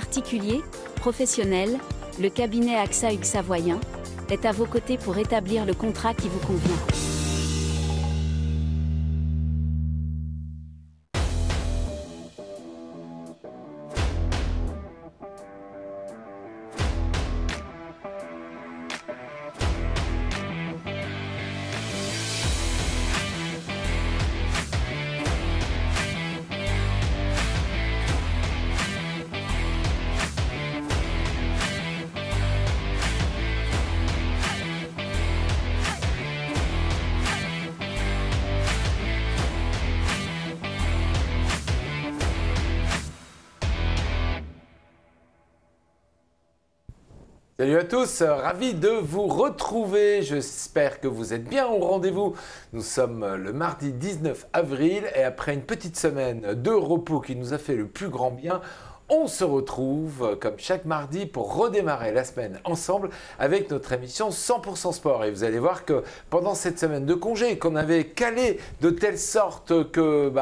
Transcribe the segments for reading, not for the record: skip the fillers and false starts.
Particuliers, professionnels, le cabinet AXA Hugues Savoyen est à vos côtés pour établir le contrat qui vous convient. Salut à tous, ravi de vous retrouver. J'espère que vous êtes bien au rendez-vous. Nous sommes le mardi 19 avril et après une petite semaine de repos qui nous a fait le plus grand bien, on se retrouve comme chaque mardi pour redémarrer la semaine ensemble avec notre émission 100% Sport. Et vous allez voir que pendant cette semaine de congé qu'on avait calé de telle sorte que,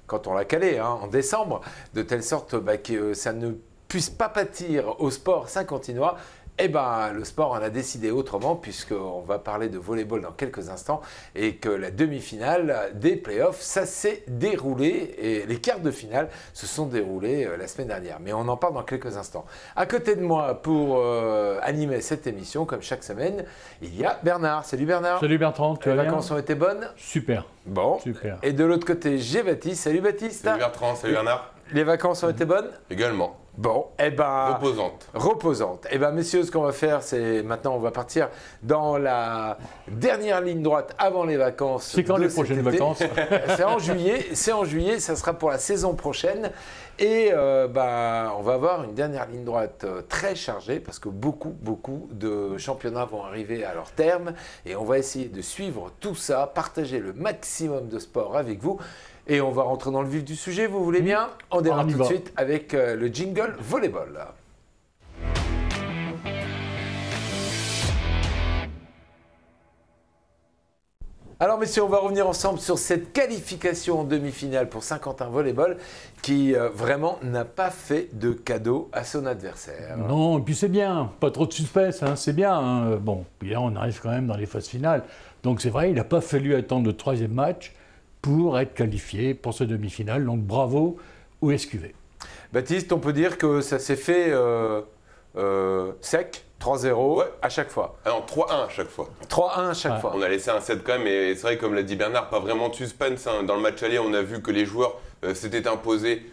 quand on l'a calé en décembre, de telle sorte que ça ne puisse pas pâtir au sport saint-quentinois, le sport en a décidé autrement puisqu'on va parler de volleyball dans quelques instants et que la demi-finale des playoffs, ça s'est déroulé et les quarts de finale se sont déroulés la semaine dernière. Mais on en parle dans quelques instants. À côté de moi pour animer cette émission, comme chaque semaine, il y a Bernard. Salut Bernard. Salut Bertrand, tu vas bien ? Les vacances ont été bonnes ? Super. Bon. Super. Et de l'autre côté, j'ai Baptiste. Salut Baptiste. Salut Bertrand, salut Bernard. Les vacances ont été bonnes ? Également. Bon, reposante. Reposante. Messieurs, ce qu'on va faire, c'est maintenant, on va partir dans la dernière ligne droite avant les vacances. C'est quand les prochaines vacances ? C'est en juillet, ça sera pour la saison prochaine. Et on va avoir une dernière ligne droite très chargée parce que beaucoup de championnats vont arriver à leur terme. Et on va essayer de suivre tout ça, partager le maximum de sport avec vous. Et on va rentrer dans le vif du sujet, vous voulez bien ? On démarre tout de suite avec le jingle volleyball. Alors messieurs, on va revenir ensemble sur cette qualification en demi-finale pour Saint-Quentin Volleyball qui vraiment n'a pas fait de cadeau à son adversaire. Non, et puis c'est bien, pas trop de suspense, c'est bien. Bon, puis là on arrive quand même dans les phases finales. Donc c'est vrai, il n'a pas fallu attendre le troisième match pour être qualifié pour ce demi-finale. Donc bravo au SQV. Baptiste, on peut dire que ça s'est fait sec, 3-0 à chaque fois. Ah non, 3-1 à chaque fois. 3-1 à chaque fois. On a laissé un set quand même, et c'est vrai, comme l'a dit Bernard, pas vraiment de suspense. Dans le match aller, on a vu que les joueurs s'étaient imposés,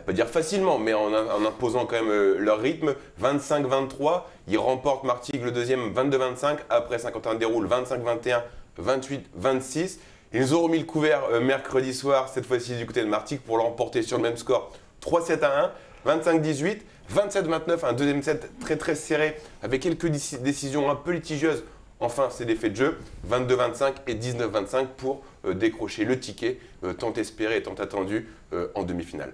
pas dire facilement, mais en imposant quand même leur rythme. 25-23, ils remportent Martigues le deuxième 22-25. Après, Saint-Quentin déroule 25-21, 28-26. Ils ont remis le couvert mercredi soir, cette fois-ci du côté de Martigues, pour l'emporter sur le même score 3-7-1, 25-18, 27-29, un deuxième set très très serré avec quelques décisions un peu litigieuses. Enfin, c'est des faits de jeu, 22-25 et 19-25 pour décrocher le ticket tant espéré et tant attendu en demi-finale.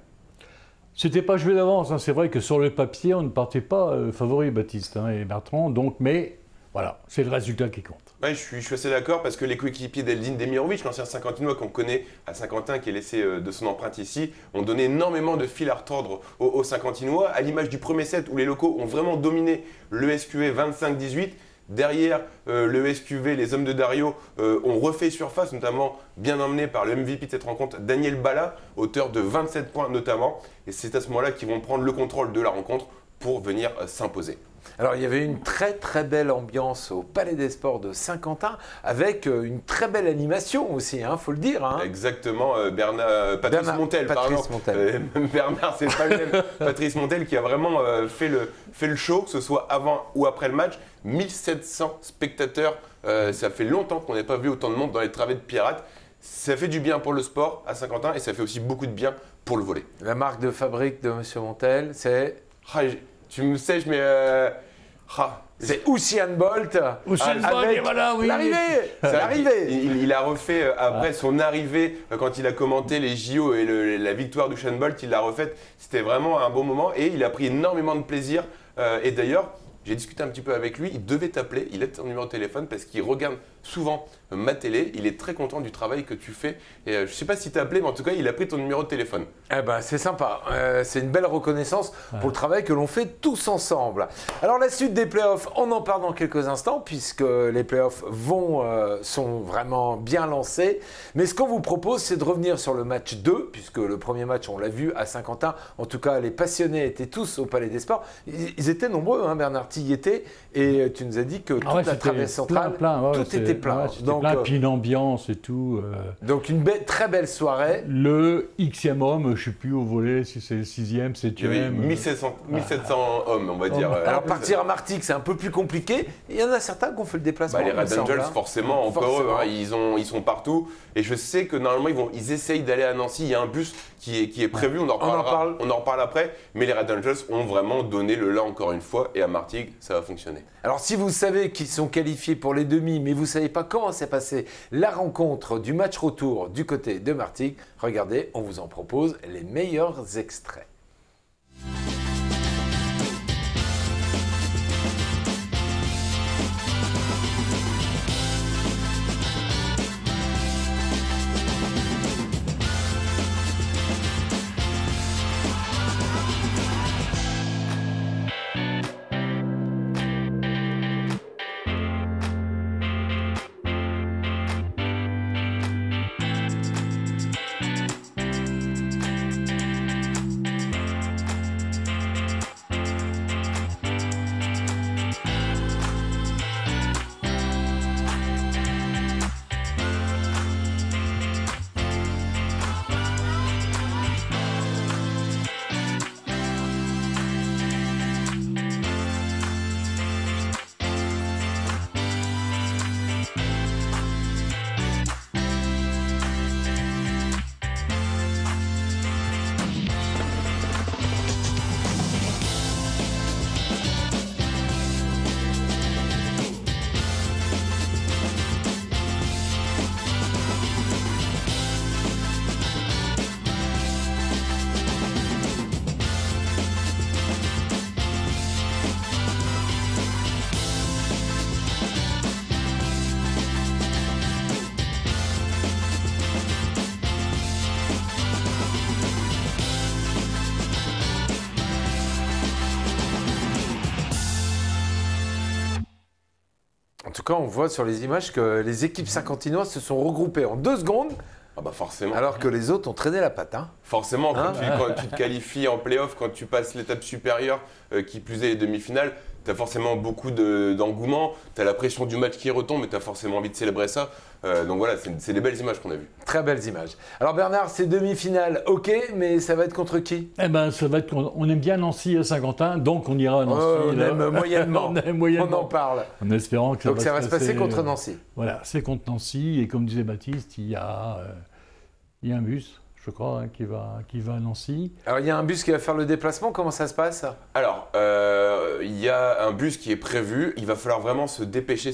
C'était pas joué d'avance, c'est vrai que sur le papier, on ne partait pas favori Baptiste et Bertrand, mais voilà, c'est le résultat qui compte. Ouais, je suis assez d'accord parce que les coéquipiers d'Eldin Demirovic, l'ancien Saint-Quentinois qu'on connaît à Saint-Quentin, qui est laissé de son empreinte ici, ont donné énormément de fil à retordre aux Saint-Quentinois, à l'image du premier set où les locaux ont vraiment dominé le SQV 25-18. Derrière le SQV, les hommes de Dario ont refait surface, notamment bien emmenés par le MVP de cette rencontre, Daniel Bala, auteur de 27 points notamment. Et c'est à ce moment-là qu'ils vont prendre le contrôle de la rencontre pour venir s'imposer. Alors il y avait une très très belle ambiance au Palais des Sports de Saint-Quentin avec une très belle animation aussi, faut le dire. Exactement, Patrice Montel. Bernard, c'est pas le même. Patrice Montel qui a vraiment fait le show, que ce soit avant ou après le match. 1700 spectateurs, ça fait longtemps qu'on n'a pas vu autant de monde dans les travées de Pirates. Ça fait du bien pour le sport à Saint-Quentin et ça fait aussi beaucoup de bien pour le volley. La marque de fabrique de M. Montel, c'est… Tu me sèches, mais… C'est Usain Bolt. Usain Bolt, et voilà, oui. L'arrivée. Il a refait, après son arrivée, quand il a commenté les JO et la victoire d'Usain Bolt, il l'a refaite. C'était vraiment un bon moment et il a pris énormément de plaisir. Et d'ailleurs, j'ai discuté un petit peu avec lui, il devait t'appeler, il a ton numéro de téléphone parce qu'il regarde souvent ma télé, il est très content du travail que tu fais. Et je ne sais pas si tu as appelé, mais en tout cas, il a pris ton numéro de téléphone. Eh ben, c'est sympa, c'est une belle reconnaissance pour le travail que l'on fait tous ensemble. Alors la suite des playoffs, on en parle dans quelques instants puisque les playoffs sont vraiment bien lancés. Mais ce qu'on vous propose, c'est de revenir sur le match 2, puisque le premier match, on l'a vu à Saint-Quentin. En tout cas, les passionnés étaient tous au Palais des Sports. Ils étaient nombreux, hein, Bernard, tu y étais, et tu nous as dit que toute la traversée centrale, tout était plein. Donc, puis une ambiance et tout. Donc une très belle soirée. Le Xème homme, je ne sais plus au volet, si c'est le 6e, 7e. Il y avait 1700 hommes, on va dire. Alors partir à Martigues, c'est un peu plus compliqué. Il y en a certains qui ont fait le déplacement. Les Red Angels, forcément, encore eux, hein, ils sont partout. Et je sais que normalement, ils essayent d'aller à Nancy. Il y a un bus qui est prévu, on en reparle après. Mais les Red Angels ont vraiment donné le là encore une fois. Et à Martigues, ça va fonctionner. Alors si vous savez qu'ils sont qualifiés pour les demi, mais vous ne savez pas comment s'est passée la rencontre du match retour du côté de Martigues, regardez, on vous en propose les meilleurs extraits. En tout cas, on voit sur les images que les équipes saint-quentinoises se sont regroupées en 2 secondes. Ah bah forcément. Alors que les autres ont traîné la patte. Hein. Forcément, quand tu te qualifies en play-off, quand tu passes l'étape supérieure, qui plus est les demi-finales, tu as forcément beaucoup d'engouement, tu as la pression du match qui retombe, mais tu as forcément envie de célébrer ça. Donc voilà, c'est des belles images qu'on a vues. Très belles images. Alors Bernard, ces demi-finales, ok, mais ça va être contre qui? Eh ben, ça va être. On aime bien Nancy à Saint-Quentin, donc on ira à Nancy. On aime moyennement. On en parle. En espérant que ça va se passer contre Nancy. Voilà, c'est contre Nancy, et comme disait Baptiste, il y a un bus, je crois, qui va à Nancy. Alors il y a un bus qui va faire le déplacement, comment ça se passe? Alors, il y a un bus qui est prévu, il va falloir vraiment se dépêcher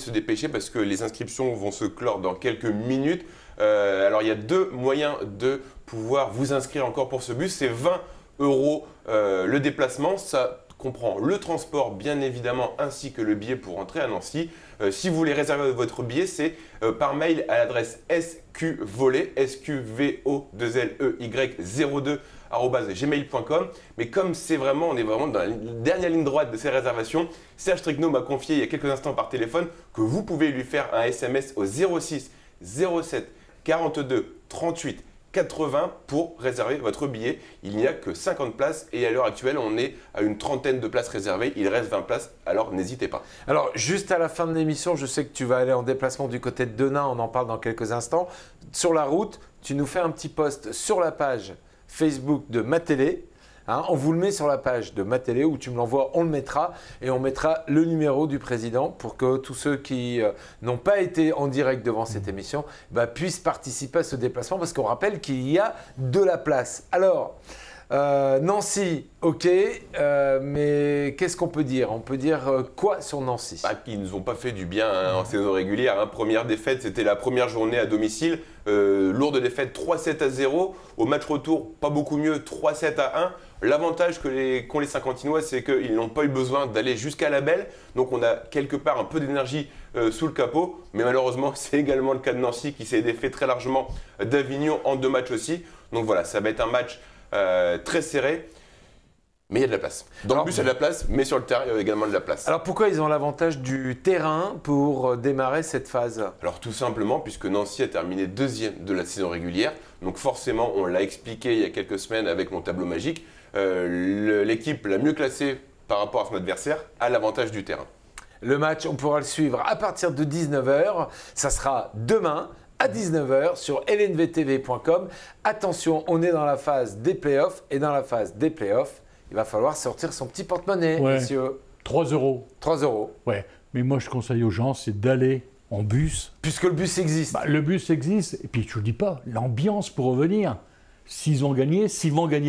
parce que les inscriptions vont se clore dans quelques minutes. Alors il y a 2 moyens de pouvoir vous inscrire encore pour ce bus, c'est 20 € le déplacement, ça comprend le transport bien évidemment ainsi que le billet pour entrer à Nancy. Si vous voulez réserver votre billet, c'est par mail à l'adresse sqvolley, sqvolley02@gmail.com. Mais comme on est vraiment dans la dernière ligne droite de ces réservations, Serge Trigno m'a confié il y a quelques instants par téléphone que vous pouvez lui faire un SMS au 06 07 42 38 80 pour réserver votre billet. Il n'y a que 50 places et à l'heure actuelle, on est à une trentaine de places réservées. Il reste 20 places, alors n'hésitez pas. Alors, juste à la fin de l'émission, je sais que tu vas aller en déplacement du côté de Denain, on en parle dans quelques instants. Sur la route, tu nous fais un petit post sur la page Facebook de Ma Télé. Hein, on vous le met sur la page de Ma Télé où tu me l'envoies, on le mettra et on mettra le numéro du président pour que tous ceux qui n'ont pas été en direct devant cette émission puissent participer à ce déplacement parce qu'on rappelle qu'il y a de la place. Alors, Nancy, ok, mais qu'est-ce qu'on peut dire? On peut dire quoi sur Nancy? Ils ne nous ont pas fait du bien en saison régulière. Première défaite, c'était la première journée à domicile. Lourde défaite 3-7-0. Au match retour, pas beaucoup mieux, 3-7-1. L'avantage qu'ont les Saint-Quentinois, c'est qu'ils n'ont pas eu besoin d'aller jusqu'à la belle. Donc on a quelque part un peu d'énergie sous le capot. Mais malheureusement, c'est également le cas de Nancy qui s'est défait très largement d'Avignon en 2 matchs aussi. Donc voilà, ça va être un match très serré. Mais il y a de la place. Dans le bus, il y a de la place, mais sur le terrain, il y a également de la place. Alors pourquoi ils ont l'avantage du terrain pour démarrer cette phase? Alors tout simplement, puisque Nancy a terminé 2e de la saison régulière. Donc forcément, on l'a expliqué il y a quelques semaines avec mon tableau magique. L'équipe la mieux classée par rapport à son adversaire a l'avantage du terrain. Le match, on pourra le suivre à partir de 19h. Ça sera demain à 19h sur lnvtv.com. Attention, on est dans la phase des playoffs. Et dans la phase des playoffs, il va falloir sortir son petit porte-monnaie, messieurs. 3 €. 3 €. Ouais, mais moi je conseille aux gens, c'est d'aller en bus. Puisque le bus existe. Le bus existe, et puis je ne vous dis pas, l'ambiance pour revenir. S'ils vont gagner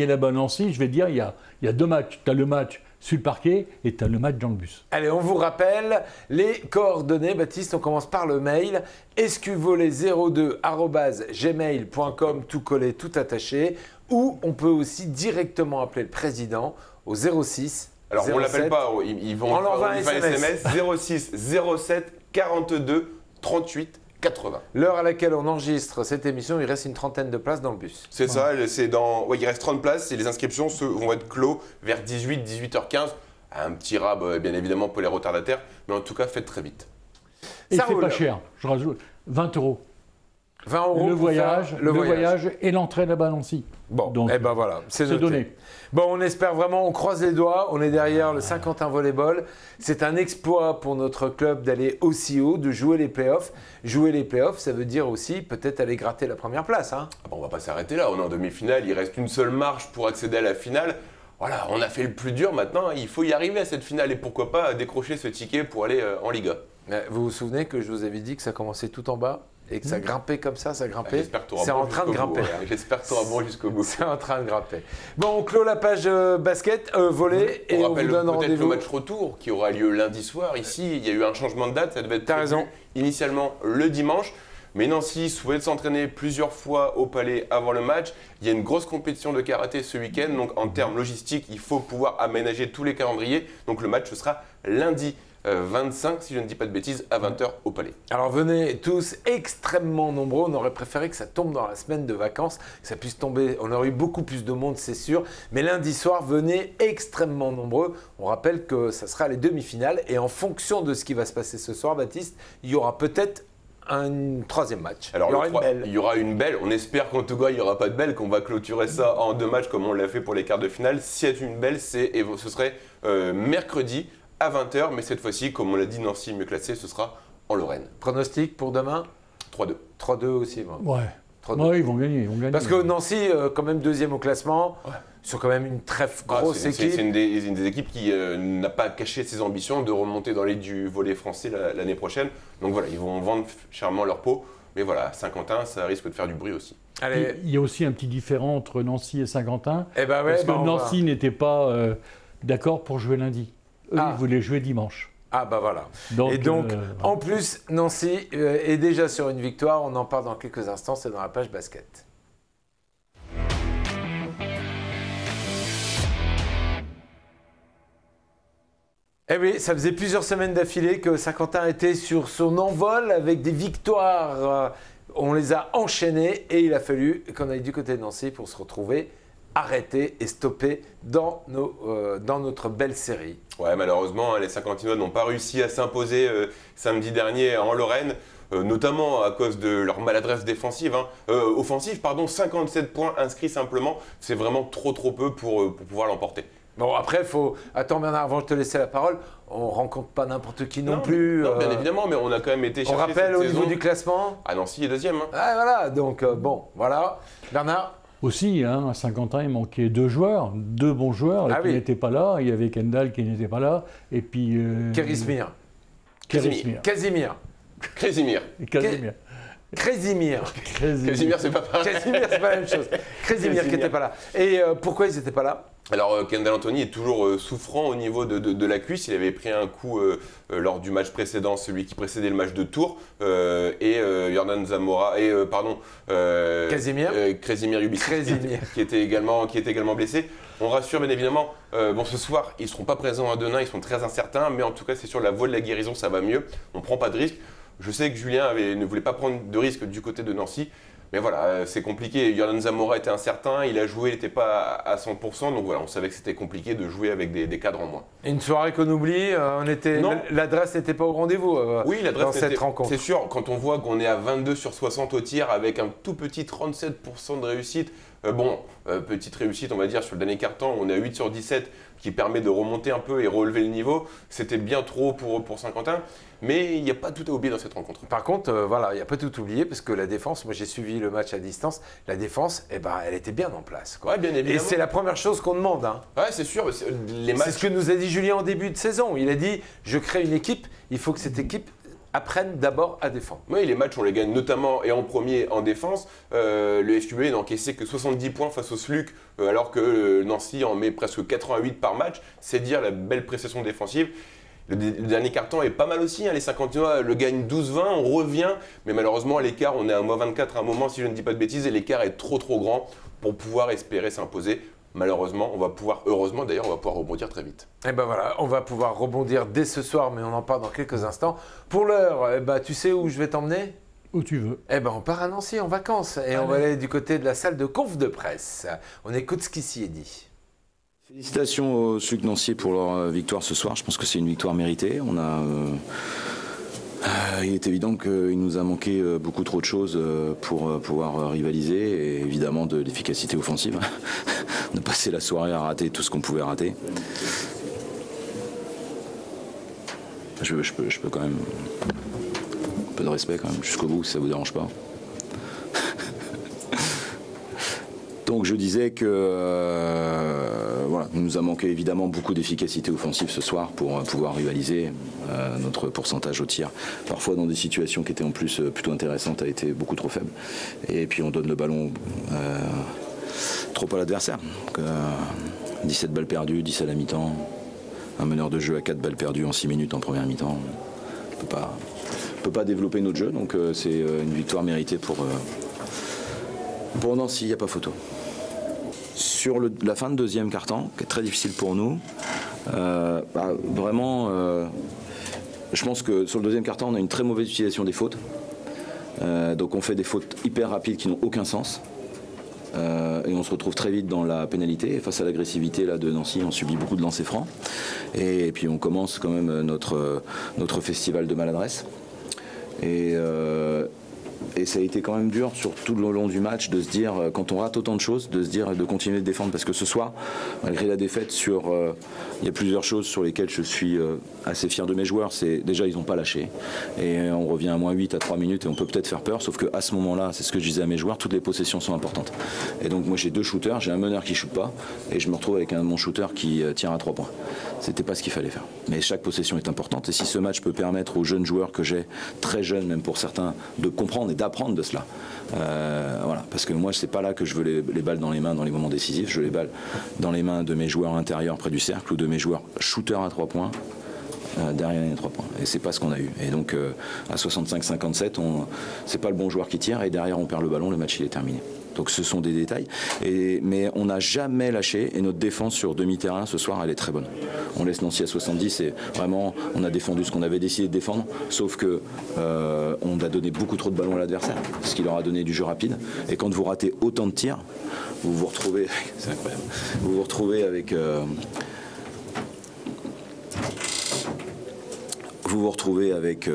là-bas à Nancy, je vais dire, il y a 2 matchs. Tu as le match sur le parquet et tu as le match dans le bus. Allez, on vous rappelle les coordonnées. Baptiste, on commence par le mail escuvolet02@gmail.com, tout collé, tout attaché. Ou on peut aussi directement appeler le président au 06. Alors 07, on ne l'appelle pas, ils vont on leur faire un SMS 06 07 42 38 80. L'heure à laquelle on enregistre cette émission, il reste une trentaine de places dans le bus. C'est ça, il reste 30 places et les inscriptions vont être clos vers 18h15. Un petit rab, bien évidemment, pour les retardataires, mais en tout cas, faites très vite. Et c'est pas cher, je rajoute 20 €. 20 € le voyage et l'entrée là-bas à Nancy. Bon, donc, ben voilà, c'est donné. Bon, on espère vraiment, on croise les doigts, on est derrière le Saint-Quentin Volleyball. C'est un exploit pour notre club d'aller aussi haut, de jouer les playoffs. Jouer les playoffs, ça veut dire aussi peut-être aller gratter la première place. Hein. On ne va pas s'arrêter là, on est en demi-finale, il reste une seule marche pour accéder à la finale. Voilà, on a fait le plus dur, maintenant il faut y arriver à cette finale et pourquoi pas décrocher ce ticket pour aller en Liga. Vous vous souvenez que je vous avais dit que ça commençait tout en bas et que ça grimpait comme ça grimpait. C'est en train de grimper. J'espère que tu auras bon jusqu'au bout. C'est en train de grimper. Bon, on clôt la page basket, volley, et on vous donne rendez-vous. Peut-être le match retour qui aura lieu lundi soir. Ici, il y a eu un changement de date, ça devait être prévu initialement le dimanche. Mais Nancy souhaite s'entraîner plusieurs fois au Palais avant le match. Il y a une grosse compétition de karaté ce week-end, donc en termes logistiques, il faut pouvoir aménager tous les calendriers. Donc le match, ce sera lundi 25, si je ne dis pas de bêtises, à 20h au Palais. Alors venez tous extrêmement nombreux. On aurait préféré que ça tombe dans la semaine de vacances, que ça puisse tomber. On aurait eu beaucoup plus de monde, c'est sûr. Mais lundi soir, venez extrêmement nombreux. On rappelle que ça sera les demi-finales. Et en fonction de ce qui va se passer ce soir, Baptiste, il y aura peut-être un troisième match. Alors, il y aura une belle. On espère qu'en tout cas, il n'y aura pas de belle, qu'on va clôturer ça en 2 matchs comme on l'a fait pour les quarts de finale. S'il y a une belle, ce serait mercredi à 20h. Mais cette fois-ci, comme on l'a dit, Nancy mieux classé, ce sera en Lorraine. Pronostic pour demain? 3-2. 3-2 aussi, moi. Ouais. Ouais, ils vont gagner. Parce que Nancy, quand même deuxième au classement, ils sont quand même une très grosse équipe. C'est une des équipes qui n'a pas caché ses ambitions de remonter dans les du volley français l'année prochaine. Donc voilà, ils vont vendre chèrement leur peau. Mais voilà, Saint-Quentin, ça risque de faire du bruit aussi. Allez. Il y a aussi un petit différent entre Nancy et Saint-Quentin. Parce que Nancy n'était pas d'accord pour jouer lundi. Eux, ils voulaient jouer dimanche. Ah bah voilà. Donc, en plus, Nancy est déjà sur une victoire. On en parle dans quelques instants, c'est dans la page basket. Eh oui, ça faisait plusieurs semaines d'affilée que Saint-Quentin était sur son envol avec des victoires. On les a enchaînées et il a fallu qu'on aille du côté de Nancy pour se retrouver arrêté et stoppé dans notre belle série. Ouais, malheureusement, les Saint-Quentinois n'ont pas réussi à s'imposer samedi dernier en Lorraine, notamment à cause de leur maladresse défensive. Offensive, 57 points inscrits simplement. C'est vraiment trop peu pour pouvoir l'emporter. Bon, après, Attends Bernard, avant de te laisser la parole, on ne rencontre pas n'importe qui non plus. Non, bien évidemment, mais on a quand même été chercher. On rappelle au niveau du classement. Nancy est deuxième. Ah, voilà, donc bon, voilà. Bernard. Aussi, à Saint-Quentin, il manquait 2 joueurs, 2 bons joueurs qui n'étaient pas là. Il y avait Kendall qui n'était pas là. Et puis. Casimir. Krasimir. Casimir, c'est pas pareil. Krasimir, c'est pas la même chose. Krasimir qui n'était pas là. Et pourquoi ils n'étaient pas là? Alors Kendall Anthony est toujours souffrant au niveau de la cuisse. Il avait pris un coup lors du match précédent, celui qui précédait le match de Tours, et Jordan Zamora Krasimir Yubicic qui était également blessé. On rassure bien évidemment. Bon, ce soir ils seront pas présents à Denain, ils sont très incertains, mais en tout cas c'est sur la voie de la guérison, ça va mieux. On prend pas de risque. Je sais que Julien ne voulait pas prendre de risque du côté de Nancy. Mais voilà, c'est compliqué. Jordan Zamora était incertain, il a joué, il n'était pas à 100%. Donc voilà, on savait que c'était compliqué de jouer avec des cadres en moins. Une soirée qu'on oublie, l'adresse n'était pas au rendez-vous oui, l'adresse dans cette rencontre. C'est sûr, quand on voit qu'on est à 22 sur 60 au tir avec un tout petit 37% de réussite, petite réussite on va dire sur le dernier quart-temps, on est à 8 sur 17 qui permet de remonter un peu et relever le niveau. C'était bien trop pour Saint-Quentin, mais il n'y a pas tout à oublier dans cette rencontre. Par contre, voilà, il n'y a pas tout oublié parce que la défense, moi j'ai suivi le match à distance, la défense, elle était bien en place. Quoi. Ouais, bien évidemment. Et c'est la première chose qu'on demande. Hein. Ouais, c'est sûr. Les matchs... C'est ce que nous a dit Julien en début de saison. Il a dit, je crée une équipe, il faut que cette équipe apprennent d'abord à défendre. Oui, les matchs, on les gagne notamment et en premier en défense. Le SQB n'a encaissé que 70 points face au SLUC, alors que Nancy en met presque 88 par match. C'est dire la belle prestation défensive. Le dernier carton est pas mal aussi, hein. Les 50 le gagnent 12-20, on revient, mais malheureusement à l'écart, on est à moins 24 à un moment, si je ne dis pas de bêtises, et l'écart est trop grand pour pouvoir espérer s'imposer. Malheureusement, heureusement d'ailleurs, on va pouvoir rebondir très vite. Et ben voilà, on va pouvoir rebondir dès ce soir, mais on en parle dans quelques instants. Pour l'heure, tu sais où je vais t'emmener ? Où tu veux. Eh ben on part à Nancy en vacances et on va aller du côté de la salle de conf de presse. On écoute ce qui s'y est dit. Félicitations aux SLUC Nancy pour leur victoire ce soir. Je pense que c'est une victoire méritée. Il est évident qu'il nous a manqué beaucoup trop de choses pour pouvoir rivaliser et évidemment de l'efficacité offensive. On a passé la soirée à rater tout ce qu'on pouvait rater. Je peux quand même un peu de respect quand même jusqu'au bout si ça vous dérange pas. Donc je disais que voilà, il nous a manqué évidemment beaucoup d'efficacité offensive ce soir pour pouvoir rivaliser. Notre pourcentage au tir, parfois dans des situations qui étaient en plus plutôt intéressantes, a été beaucoup trop faible. Et puis on donne le ballon trop à l'adversaire. 17 balles perdues, 10 à la mi-temps. Un meneur de jeu à 4 balles perdues en 6 minutes en première mi-temps. On ne peut pas développer notre jeu, donc c'est une victoire méritée pour Nancy, il n'y a pas photo. Sur la fin de deuxième quart-temps, qui est très difficile pour nous, vraiment, je pense que sur le deuxième quart-temps, on a une très mauvaise utilisation des fautes. Donc on fait des fautes hyper rapides qui n'ont aucun sens. Et on se retrouve très vite dans la pénalité. Et face à l'agressivité là, de Nancy, on subit beaucoup de lancers francs. Et puis on commence quand même notre festival de maladresse. Et ça a été quand même dur sur tout le long du match de se dire, quand on rate autant de choses, de se dire de continuer de défendre. Parce que ce soir, malgré la défaite, il y a plusieurs choses sur lesquelles je suis assez fier de mes joueurs. C'est déjà, ils n'ont pas lâché. Et on revient à moins 8 à 3 minutes et on peut peut-être faire peur. Sauf qu'à ce moment-là, c'est ce que je disais à mes joueurs, toutes les possessions sont importantes. Et donc moi j'ai 2 shooters, j'ai un meneur qui ne shoot pas et je me retrouve avec mon shooter qui tire à 3 points. C'était pas ce qu'il fallait faire. Mais chaque possession est importante. Et si ce match peut permettre aux jeunes joueurs que j'ai, très jeunes même pour certains, de comprendre et d'apprendre de cela. Voilà, parce que moi, c'est pas là que je veux les balles dans les mains dans les moments décisifs. Je veux les balles dans les mains de mes joueurs intérieurs près du cercle ou de mes joueurs shooters à 3 points. Derrière les 3 points. Et c'est pas ce qu'on a eu. Et donc, à 65-57, c'est pas le bon joueur qui tire et derrière, on perd le ballon, le match il est terminé. Donc ce sont des détails. Mais on n'a jamais lâché et notre défense sur demi-terrain ce soir, elle est très bonne. On laisse Nancy à 70 et vraiment, on a défendu ce qu'on avait décidé de défendre, sauf que on a donné beaucoup trop de ballons à l'adversaire, ce qui leur a donné du jeu rapide. Et quand vous ratez autant de tirs, vous vous retrouvez, c'est incroyable, vous vous retrouvez avec... vous vous retrouvez avec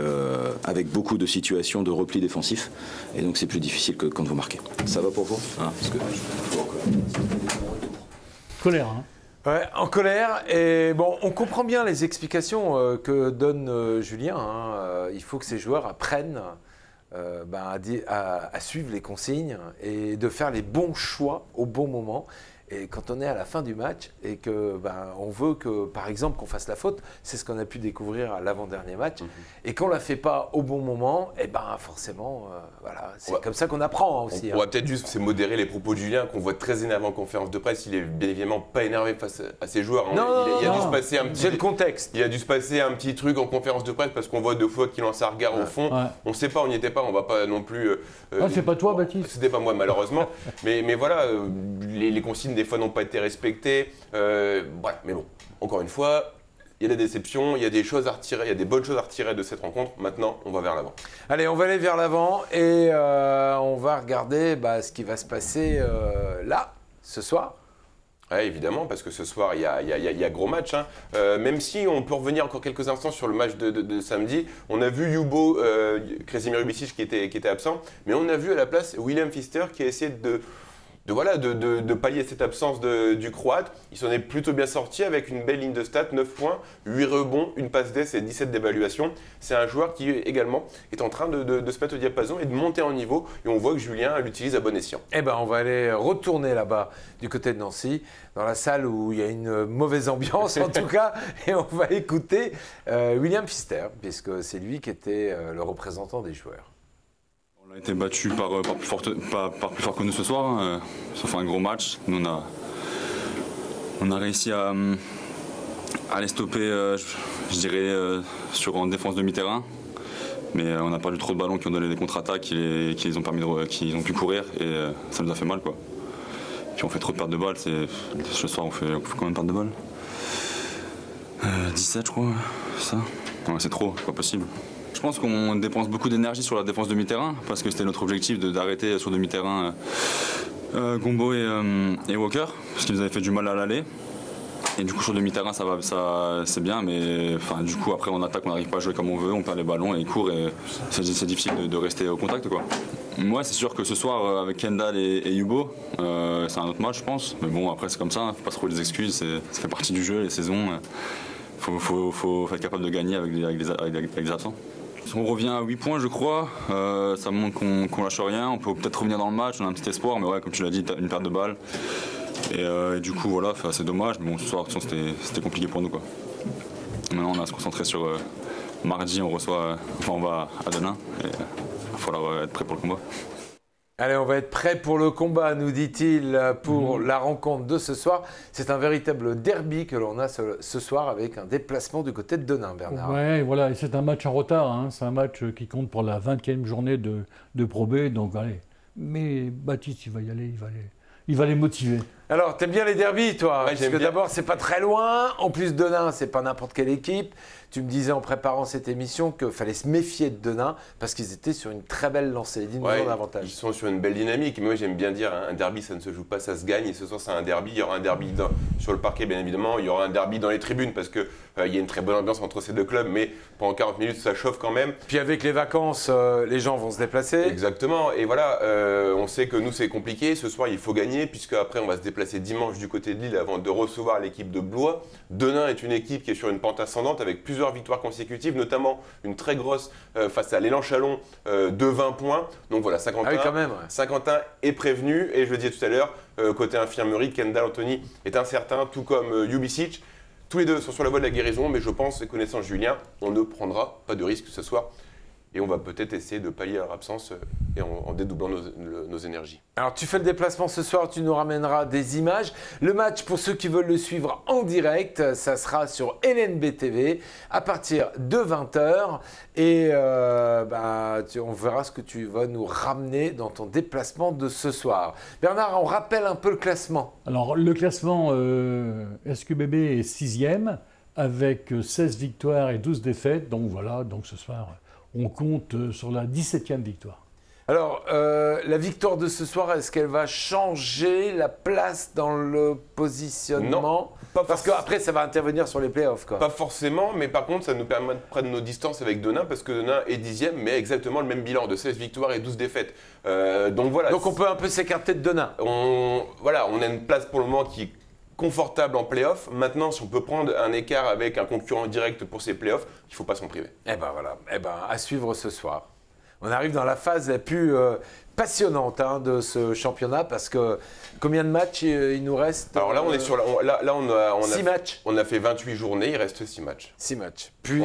beaucoup de situations de repli défensif et donc c'est plus difficile que quand vous marquez. Ça va pour vous hein, parce que... Colère, hein. Ouais, en colère. Et bon, on comprend bien les explications que donne Julien. Hein. Il faut que ces joueurs apprennent à suivre les consignes et de faire les bons choix au bon moment. Et quand on est à la fin du match et que on veut que, par exemple, qu'on fasse la faute, c'est ce qu'on a pu découvrir à l'avant-dernier match, et qu'on ne la fait pas au bon moment, et forcément, voilà, c'est comme ça qu'on apprend aussi. On va peut-être juste modérer les propos de Julien, qu'on voit très énervé en conférence de presse. Il est bien évidemment pas énervé face à ses joueurs. Il a dû se passer un petit... C'est le contexte. Il a dû se passer un petit truc en conférence de presse parce qu'on voit deux fois qu'il lance un regard au fond. Ouais. On ne sait pas, on n'y était pas, on ne va pas non plus... c'est pas toi, Baptiste. C'était pas moi, malheureusement. mais voilà, les consignes des fois n'ont pas été respectées. Voilà, mais bon, encore une fois, il y a des déceptions, il y a des choses à retirer, il y a des bonnes choses à retirer de cette rencontre. Maintenant, on va vers l'avant. Allez, on va aller vers l'avant et on va regarder ce qui va se passer là, ce soir. Ouais, évidemment, parce que ce soir, il y a gros match. Hein. Même si on peut revenir encore quelques instants sur le match de samedi, on a vu Yubo, Kresimir Ubicic qui était absent, mais on a vu à la place William Pfister qui a essayé de pallier cette absence du Croate. Il s'en est plutôt bien sorti avec une belle ligne de stats, 9 points, 8 rebonds, une passe d'ess et 17 d'évaluation. C'est un joueur qui également est en train de se mettre au diapason et de monter en niveau. Et on voit que Julien l'utilise à bon escient. On va aller retourner là-bas du côté de Nancy, dans la salle où il y a une mauvaise ambiance en tout cas. Et on va écouter William Pfister, puisque c'est lui qui était le représentant des joueurs. On a été battu par plus fort que nous ce soir, hein. Ça fait un gros match. Nous, on a réussi à les stopper, je dirais, en défense demi-terrain. Mais on a perdu trop de ballons qui ont donné des contre-attaques qui ont pu courir et ça nous a fait mal, quoi. Puis on fait trop de pertes de balles. Ce soir, on fait combien de pertes de balles 17, je crois, c'est ça. Ouais, c'est trop, c'est pas possible. Je pense qu'on dépense beaucoup d'énergie sur la défense demi-terrain parce que c'était notre objectif d'arrêter sur demi-terrain Gombo et Walker parce qu'ils nous avaient fait du mal à l'aller. Et du coup sur demi-terrain c'est bien, mais du coup après en attaque on n'arrive pas à jouer comme on veut, on perd les ballons et ils courent et c'est difficile de rester au contact, quoi. Moi c'est sûr que ce soir avec Kendall et Yubo c'est un autre match, je pense. Mais bon, après c'est comme ça, hein, faut pas se trouver des excuses, ça fait partie du jeu, les saisons. Faut être capable de gagner avec les absents. On revient à 8 points, je crois. Ça montre qu'on lâche rien. On peut peut-être revenir dans le match, on a un petit espoir, mais ouais, comme tu l'as dit, une perte de balle. Et du coup, voilà, c'est dommage. Mais bon, ce soir, c'était compliqué pour nous, quoi. Maintenant, on a à se concentrer sur mardi. On va à Denain. Et il va falloir être prêt pour le combat. Allez, on va être prêt pour le combat, nous dit-il, pour la rencontre de ce soir. C'est un véritable derby que l'on a ce soir avec un déplacement du côté de Denain, Bernard. Oui, voilà, et c'est un match en retard. Hein. C'est un match qui compte pour la 20e journée de Pro B. Donc, allez. Mais Baptiste, il va y aller, il va les motiver. Alors, t'aimes bien les derbys, toi? Ouais, parce que d'abord, c'est pas très loin. En plus, Denain, c'est pas n'importe quelle équipe. Tu me disais en préparant cette émission qu'il fallait se méfier de Denain parce qu'ils étaient sur une très belle lancée. Dis-nous en avantage. Ils sont sur une belle dynamique. Mais moi, j'aime bien dire, un derby, ça ne se joue pas, ça se gagne. Et ce soir, c'est un derby. Il y aura un derby sur le parquet, bien évidemment. Il y aura un derby dans les tribunes parce qu'il y a une très bonne ambiance entre ces deux clubs. Mais pendant 40 minutes, ça chauffe quand même. Puis avec les vacances, les gens vont se déplacer. Exactement. Et voilà, on sait que nous, c'est compliqué. Ce soir, il faut gagner puisque après, on va se déplacer dimanche du côté de Lille avant de recevoir l'équipe de Blois. Denain est une équipe qui est sur une pente ascendante avec plusieurs victoires consécutives, notamment une très grosse face à l'Élan Chalon de 20 points. Donc voilà, Saint-Quentin est prévenu. Et je le disais tout à l'heure, côté infirmerie, Kendall Anthony est incertain, tout comme Ubicic. Tous les deux sont sur la voie de la guérison, mais je pense, connaissant Julien, on ne prendra pas de risque ce soir. Et on va peut-être essayer de pallier leur absence et en dédoublant nos énergies. Alors tu fais le déplacement ce soir, tu nous ramèneras des images. Le match, pour ceux qui veulent le suivre en direct, ça sera sur LNB TV à partir de 20h. Et on verra ce que tu vas nous ramener dans ton déplacement de ce soir. Bernard, on rappelle un peu le classement. Alors le classement, SQBB est 6e avec 16 victoires et 12 défaites. Donc voilà, donc ce soir... on compte sur la 17e victoire. Alors, la victoire de ce soir, est-ce qu'elle va changer la place dans le positionnement? Non, parce qu'après, ça va intervenir sur les playoffs, quoi. Pas forcément, mais par contre, ça nous permet de prendre nos distances avec Denain, parce que Denain est 10e, mais exactement le même bilan de 16 victoires et 12 défaites. Donc voilà. Donc on peut un peu s'écarter de Denain. On a une place pour le moment qui est confortable en play-off. Maintenant, si on peut prendre un écart avec un concurrent direct pour ces play-offs, il ne faut pas s'en priver. Eh ben voilà, à suivre ce soir. On arrive dans la phase la plus passionnante de ce championnat parce que combien de matchs il nous reste? Alors là, on est sur on 6 matchs. On a fait 28 journées, il reste 6 matchs. 6 matchs. Puis,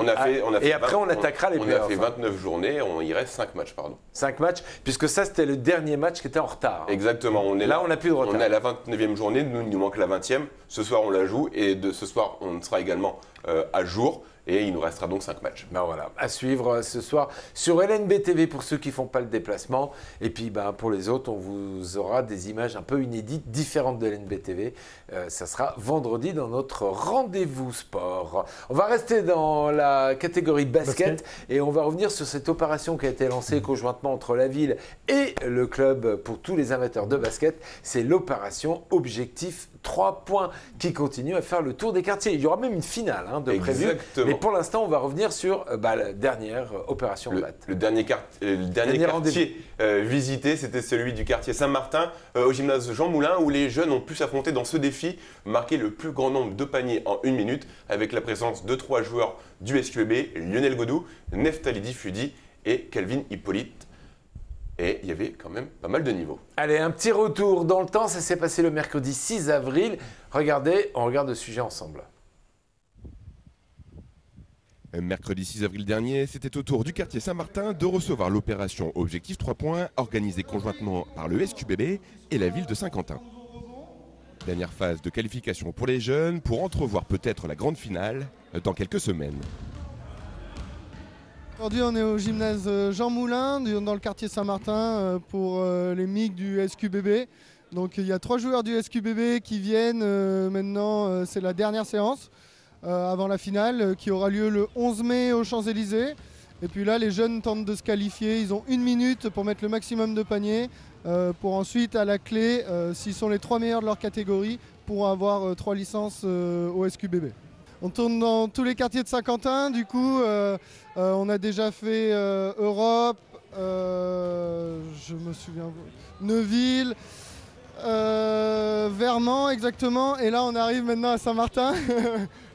Et après, on attaquera les playoffs. On a fait 29 journées, il reste 5 matchs, pardon. 5 matchs, puisque ça, c'était le dernier match qui était en retard. Exactement. On n'a plus de retard. On est à la 29e journée, il nous manque la 20e. Ce soir, on la joue et ce soir, on sera également à jour. Et il nous restera donc 5 matchs. Ben voilà, à suivre ce soir sur LNB TV pour ceux qui ne font pas le déplacement. Et puis pour les autres, on vous aura des images un peu inédites, différentes de LNB TV. Ça sera vendredi dans notre rendez-vous sport. On va rester dans la catégorie basket et on va revenir sur cette opération qui a été lancée conjointement entre la ville et le club pour tous les amateurs de basket. C'est l'opération Objectif 3 points qui continue à faire le tour des quartiers. Il y aura même une finale de prévue. Mais pour l'instant, on va revenir sur la dernière opération BAT. Le dernier quartier visité, c'était celui du quartier Saint-Martin au gymnase Jean Moulin où les jeunes ont pu s'affronter dans ce défi, marquer le plus grand nombre de paniers en 1 minute avec la présence de 3 joueurs du SQB, Lionel Godou, Neftali Difudi et Calvin Hippolyte. Et il y avait quand même pas mal de niveaux. Allez, un petit retour dans le temps. Ça s'est passé le mercredi 6 avril. Regardez, on regarde le sujet ensemble. Mercredi 6 avril dernier, c'était au tour du quartier Saint-Martin de recevoir l'opération Objectif 3 points organisée conjointement par le SQBB et la ville de Saint-Quentin. Dernière phase de qualification pour les jeunes pour entrevoir peut-être la grande finale dans quelques semaines. Aujourd'hui, on est au gymnase Jean Moulin, dans le quartier Saint-Martin, pour les MIG du SQBB. Donc il y a 3 joueurs du SQBB qui viennent maintenant, c'est la dernière séance avant la finale qui aura lieu le 11 mai aux Champs-Élysées. Et puis là, les jeunes tentent de se qualifier, ils ont 1 minute pour mettre le maximum de paniers, pour ensuite, à la clé, s'ils sont les 3 meilleurs de leur catégorie, pour avoir 3 licences au SQBB. On tourne dans tous les quartiers de Saint-Quentin, du coup, on a déjà fait Europe, je me souviens, Neuville, Vermont exactement, et là on arrive maintenant à Saint-Martin.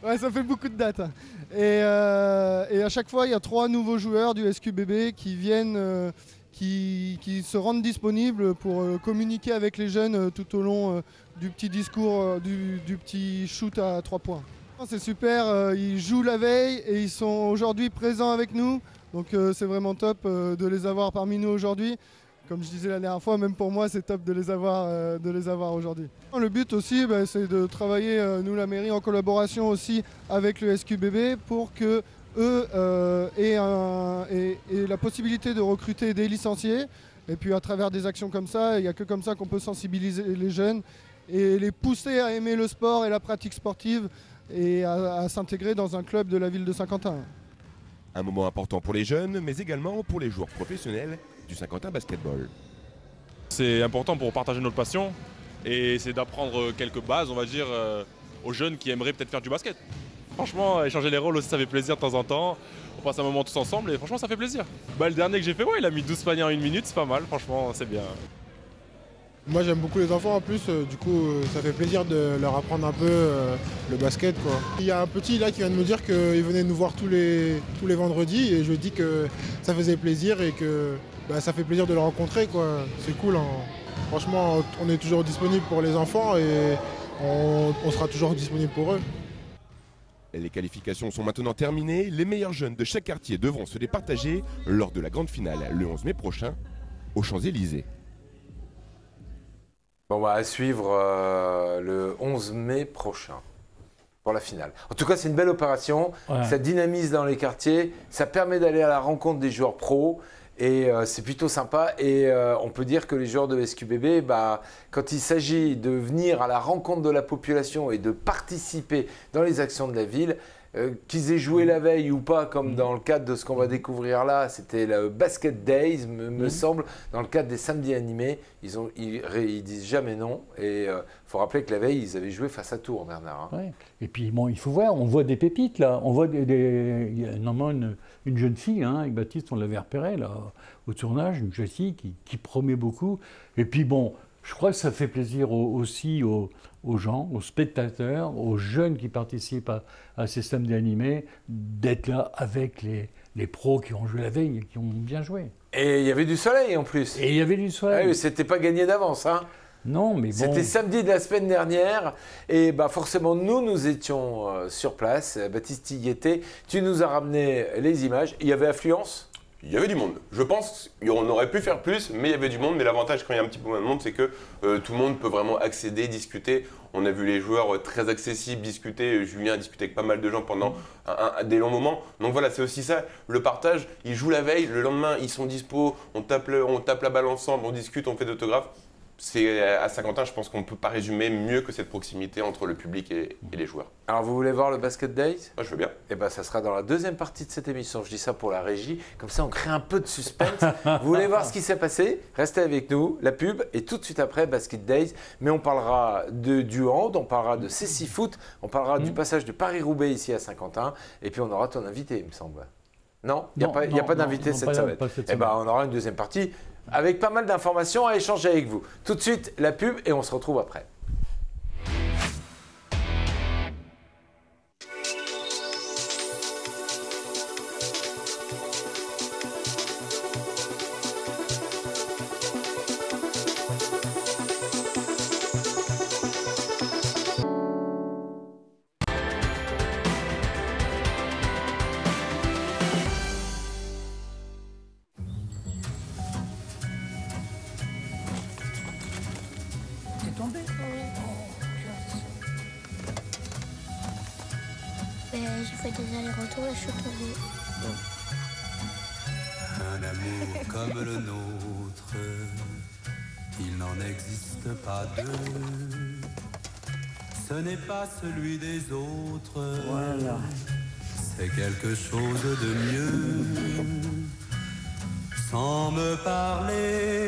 Ouais, ça fait beaucoup de dates. Et à chaque fois, il y a 3 nouveaux joueurs du SQBB qui viennent, qui se rendent disponibles pour communiquer avec les jeunes tout au long du petit discours, du petit shoot à 3 points. C'est super, ils jouent la veille et ils sont aujourd'hui présents avec nous. Donc c'est vraiment top de les avoir parmi nous aujourd'hui. Comme je disais la dernière fois, même pour moi, c'est top de les avoir aujourd'hui. Le but aussi, c'est de travailler, nous la mairie, en collaboration aussi avec le SQBB pour que eux aient la possibilité de recruter des licenciés. Et puis à travers des actions comme ça, il n'y a que comme ça qu'on peut sensibiliser les jeunes et les pousser à aimer le sport et la pratique sportive et à s'intégrer dans un club de la ville de Saint-Quentin. Un moment important pour les jeunes, mais également pour les joueurs professionnels du Saint-Quentin Basketball. C'est important pour partager notre passion et c'est d'apprendre quelques bases, on va dire, aux jeunes qui aimeraient peut-être faire du basket. Franchement, échanger les rôles aussi, ça fait plaisir de temps en temps. On passe un moment tous ensemble et franchement, ça fait plaisir. Le dernier que j'ai fait, il a mis 12 paniers en 1 minute, c'est pas mal, franchement, c'est bien. Moi j'aime beaucoup les enfants en plus, du coup ça fait plaisir de leur apprendre un peu le basket, quoi. Il y a un petit là qui vient de me dire qu'il venait nous voir tous les vendredis et je lui ai dit que ça faisait plaisir et que ça fait plaisir de le rencontrer, quoi. C'est cool, hein. Franchement on est toujours disponible pour les enfants et on sera toujours disponible pour eux. Les qualifications sont maintenant terminées, les meilleurs jeunes de chaque quartier devront se les partager lors de la grande finale le 11 mai prochain aux Champs-Élysées. On va suivre le 11 mai prochain pour la finale. En tout cas, c'est une belle opération. Ouais. Ça dynamise dans les quartiers. Ça permet d'aller à la rencontre des joueurs pros. Et c'est plutôt sympa. Et on peut dire que les joueurs de SQBB, quand il s'agit de venir à la rencontre de la population et de participer dans les actions de la ville, qu'ils aient joué la veille ou pas, comme dans le cadre de ce qu'on va découvrir là, c'était le Basket Days, me semble, dans le cadre des samedis animés, ils disent jamais non. Et il faut rappeler que la veille, ils avaient joué face à Tours, Bernard. Hein. Ouais. Et puis bon, il faut voir, on voit des pépites là, on voit il y a normalement une jeune fille, avec Baptiste, on l'avait repérée là, au tournage, une jeune fille qui promet beaucoup. Et puis bon, je crois que ça fait plaisir aussi aux gens, aux spectateurs, aux jeunes qui participent à ces samedis animés, d'être là avec les pros qui ont joué la veille et qui ont bien joué. Et il y avait du soleil en plus. Et il y avait du soleil. Ah oui, c'était pas gagné d'avance, hein. Non, mais bon. C'était samedi de la semaine dernière et bah forcément nous étions sur place. Baptiste y était. Tu nous as ramené les images. Il y avait affluence? Il y avait du monde. Je pense qu'on aurait pu faire plus, mais il y avait du monde. Mais l'avantage quand il y a un petit peu moins de monde, c'est que tout le monde peut vraiment accéder, discuter. On a vu les joueurs très accessibles discuter. Julien a discuté avec pas mal de gens pendant des longs moments. Donc voilà, c'est aussi ça, le partage. Ils jouent la veille, le lendemain, ils sont dispo. On tape la balle ensemble, on discute, on fait d'autographes. C'est à Saint-Quentin, je pense qu'on ne peut pas résumer mieux que cette proximité entre le public et les joueurs. Alors vous voulez voir le Basket Days? Moi, je veux bien. Eh bien, ça sera dans la deuxième partie de cette émission. Je dis ça pour la régie. Comme ça, on crée un peu de suspense. Vous voulez voir ce qui s'est passé? Restez avec nous. La pub et tout de suite après, Basket Days. Mais on parlera du hand, on parlera de Cécile Foot, on parlera du passage de Paris-Roubaix ici à Saint-Quentin. Et puis, on aura ton invité, il me semble. Non, il n'y a pas d'invité cette semaine. Eh bien, on aura une deuxième partie avec pas mal d'informations à échanger avec vous. Tout de suite, la pub et on se retrouve après. J'ai fait des allers-retours et je suis tombée. Un amour comme le nôtre, il n'en existe pas deux. Ce n'est pas celui des autres. Voilà. C'est quelque chose de mieux. Sans me parler